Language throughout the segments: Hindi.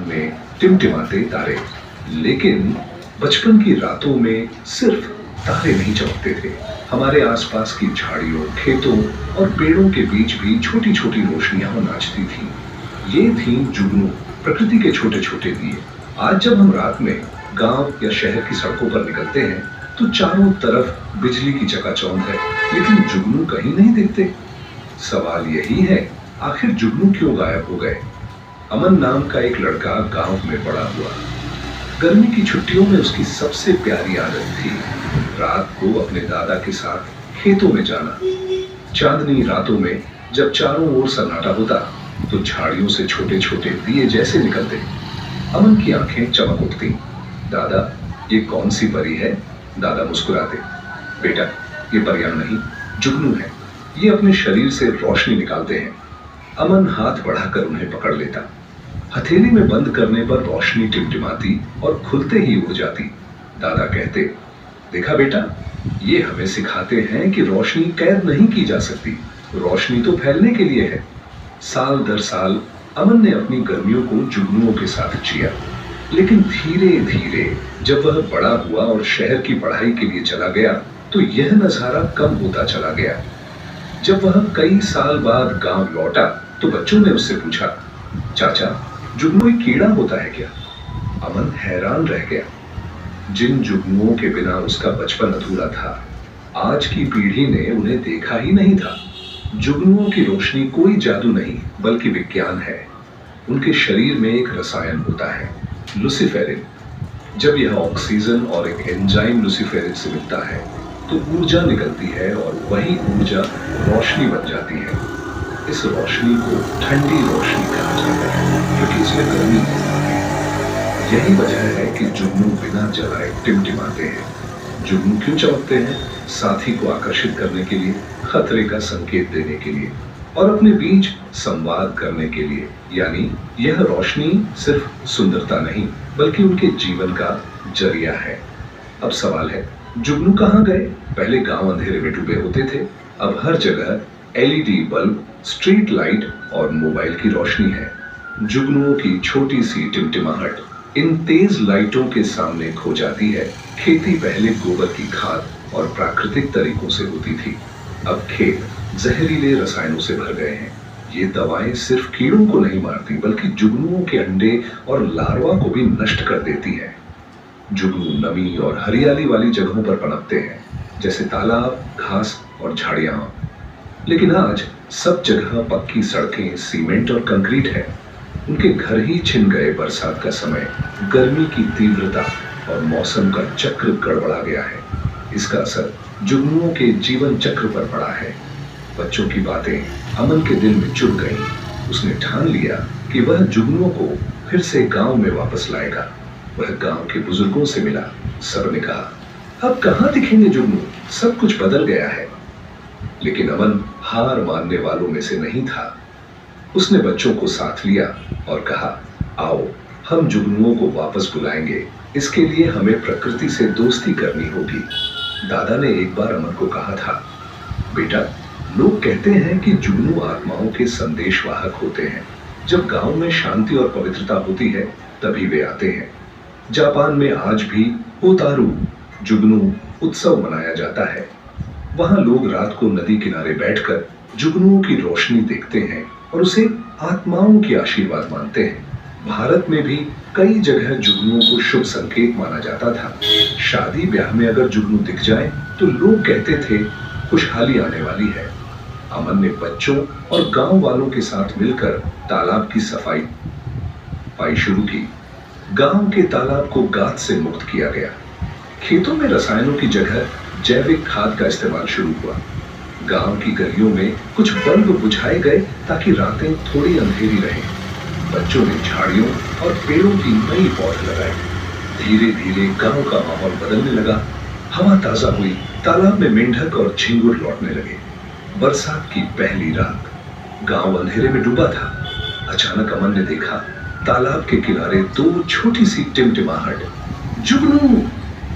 में टिमटिमाते तारे। लेकिन बचपन की रातों में सिर्फ तारे नहीं चमकते थे। हमारे आसपास की झाड़ियों, खेतों और पेड़ों के बीच भी छोटी छोटी रोशनियां नाचती थीं। ये थी जुगनू, प्रकृति के छोटे छोटे दिए। आज जब हम रात में गांव या शहर की सड़कों पर निकलते हैं तो चारों तरफ बिजली की चकाचौंध है, लेकिन जुगनू कहीं नहीं दिखते। सवाल यही है, आखिर जुगनू क्यों गायब हो गए? अमन नाम का एक लड़का गांव में बड़ा हुआ। गर्मी की छुट्टियों में उसकी सबसे प्यारी आदत थी रात को अपने दादा के साथ खेतों में जाना। चांदनी रातों में जब चारों ओर सन्नाटा होता तो झाड़ियों से छोटे छोटे दिए जैसे निकलते। अमन की आंखें चमक उठती। दादा, ये कौन सी परी है? दादा मुस्कुराते। बेटा, ये परियां नहीं, जुगनू है। ये अपने शरीर से रोशनी निकालते हैं। अमन हाथ बढ़ाकर उन्हें पकड़ लेता। हथेली में बंद करने पर रोशनी टिमटिमाती और खुलते ही उड़ जाती। दादा कहते, देखा बेटा, ये हमें सिखाते हैं कि रोशनी कैद नहीं की जा सकती, रोशनी तो फैलने के लिए है। साल दर साल अमन ने अपनी गर्मियों को जुगनुओं के साथ जिया। लेकिन धीरे धीरे जब वह बड़ा हुआ और शहर की पढ़ाई के लिए चला गया तो यह नजारा कम होता चला गया। जब वह कई साल बाद गांव लौटा तो बच्चों ने उससे पूछा, चाचा, जुगनू एक कीड़ा होता है क्या? अमन हैरान रह गया। जिन जुगनुओं के बिना उसका बचपन अधूरा था, आज की पीढ़ी ने उन्हें देखा ही नहीं था। जुगनुओं की रोशनी कोई जादू नहीं बल्कि विज्ञान है। उनके शरीर में एक रसायन होता है, लुसिफेरिन। जब यह ऑक्सीजन और एक एंजाइम लुसिफेरिन से मिलता है तो ऊर्जा निकलती है और वही ऊर्जा रोशनी बन जाती है। इस रोशनी को ठंडी रोशनी कहा जाता है क्योंकि इसमें गर्मी होती है। यही वजह है कि जुगनू बिना जलाए टिमटिमाते हैं। जुगनू क्यों चमकते हैं? साथी को आकर्षित करने के लिए, खतरे का संकेत देने के लिए और अपने बीच संवाद करने के लिए। यानी यह रोशनी सिर्फ सुंदरता नहीं बल्कि उनके जीवन का जरिया है। अब सवाल है, जुगनू कहाँ गए? पहले गांव अंधेरे में डूबे होते थे, अब हर जगह एलईडी बल्ब, स्ट्रीट लाइट और मोबाइल की रोशनी है। जुगनुओं की छोटी सी टिमटिमाहट इन तेज लाइटों के सामने खो जाती है। खेती पहले गोबर की खाद और प्राकृतिक तरीकों से होती थी, अब खेत जहरीले रसायनों से भर गए हैं। ये दवाएं सिर्फ कीड़ों को नहीं मारती बल्कि जुगनुओं के अंडे और लार्वा को भी नष्ट कर देती है। जुगनू नमी और हरियाली वाली जगहों पर पनपते हैं, जैसे तालाब, घास और झाड़ियां। लेकिन आज सब जगह पक्की सड़कें, सीमेंट और कंक्रीट है। उनके घर ही छिन गए। बरसात का समय, गर्मी की तीव्रता और मौसम का चक्र गड़बड़ा गया है। इसका असर जुगनुओं के जीवन चक्र पर पड़ा है। बच्चों की बातें अमन के दिल में चुभ गईं। उसने ठान लिया कि वह जुगनुओं को फिर से गांव में वापस लाएगा। वह गांव के बुजुर्गों से मिला। सबने कहा, अब कहां दिखेंगे जुगनू, सब कुछ बदल गया है। लेकिन अमन हार मानने वालों में से नहीं था। उसने बच्चों को साथ लिया और कहा, आओ, हम जुगनुओं को वापस बुलाएंगे। इसके लिए हमें प्रकृति से दोस्ती करनी होगी। दादा ने एक बार अमन को कहा था, बेटा, लोग कहते हैं कि जुगनू आत्माओं के संदेशवाहक होते हैं। जब गांव में शांति और पवित्रता होती है तभी वे आते हैं। जापान में आज भी ओतारू जुगनू उत्सव मनाया जाता है। वहां लोग रात को नदी किनारे बैठकर जुगनुओं की रोशनी देखते हैं और उसे आत्माओं की आशीर्वाद मानते हैं। भारत में भी कई जगह जुगनुओं को शुभ संकेत माना जाता था। शादी ब्याह में अगर जुगनू दिख जाए तो लोग कहते थे खुशहाली आने वाली है। अमन ने बच्चों और गांव वालों के साथ मिलकर तालाब की सफाई शुरू की। गांव के तालाब को गाद से मुक्त किया गया। खेतों में रसायनों की जगह जैविक खाद का इस्तेमाल शुरू हुआ। गांव की गलियों में कुछ बल्ब बुझाए गए ताकि रातें थोड़ी अंधेरी रहें। बच्चों ने झाड़ियों और पेड़ों की नई पौध लगाई। धीरे धीरे गांव का माहौल बदलने लगा। हवा ताजा हुई, तालाब में मेंढक और झिंगुर लौटने लगे। बरसात की पहली रात, गांव अंधेरे में डूबा था। अचानक अमन ने देखा, तालाब के किनारे दो छोटी सी टिमटिमाहट। जुगनू!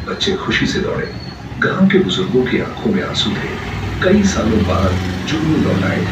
बच्चे खुशी से दौड़े। गांव के बुजुर्गों की आंखों में आंसू थे। कई सालों बाद जुगनू लौट आए थे।